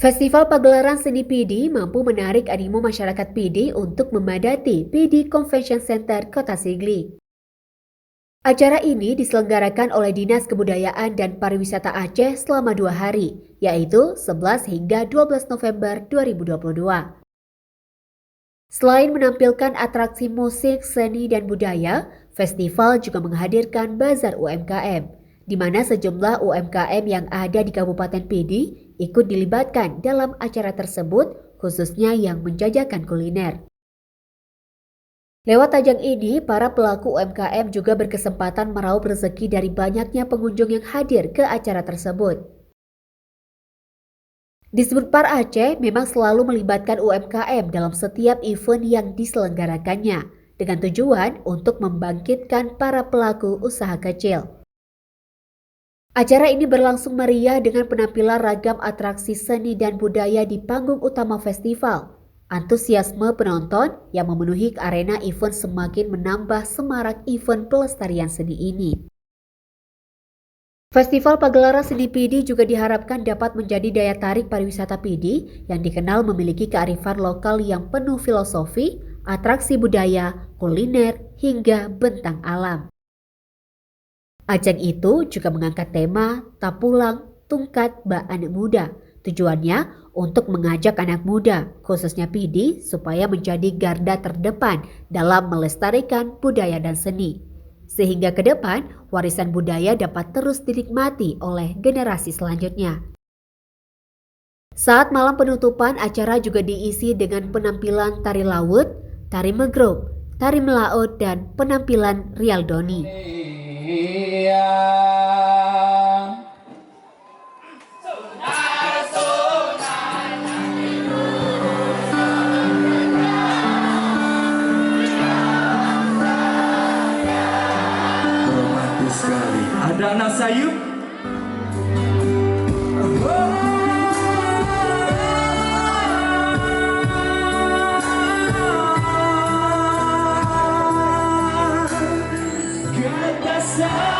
Festival pagelaran seni PD mampu menarik animo masyarakat PD untuk memadati PD Convention Center Kota Sigli. Acara ini diselenggarakan oleh Dinas Kebudayaan dan Pariwisata Aceh selama 2 hari, yaitu 11 hingga 12 November 2022. Selain menampilkan atraksi musik, seni, dan budaya, festival juga menghadirkan bazar UMKM, di mana sejumlah UMKM yang ada di Kabupaten PD ikut dilibatkan dalam acara tersebut, khususnya yang menjajakan kuliner. Lewat ajang ini, para pelaku UMKM juga berkesempatan meraup rezeki dari banyaknya pengunjung yang hadir ke acara tersebut. Disbudpar Aceh memang selalu melibatkan UMKM dalam setiap event yang diselenggarakannya, dengan tujuan untuk membangkitkan para pelaku usaha kecil. Acara ini berlangsung meriah dengan penampilan ragam atraksi seni dan budaya di panggung utama festival. Antusiasme penonton yang memenuhi arena event semakin menambah semarak event pelestarian seni ini. Festival pagelaran seni PD juga diharapkan dapat menjadi daya tarik pariwisata PD yang dikenal memiliki kearifan lokal yang penuh filosofi, atraksi budaya, kuliner, hingga bentang alam. Ajang itu juga mengangkat tema Tapulang Tungkat Ba Anak Muda. Tujuannya untuk mengajak anak muda, khususnya PD, supaya menjadi garda terdepan dalam melestarikan budaya dan seni. Sehingga ke depan, warisan budaya dapat terus dinikmati oleh generasi selanjutnya. Saat malam penutupan, acara juga diisi dengan penampilan tari laut, tari megrok, tari melaut, dan penampilan Rial Doni. Ada anak sayup. Kata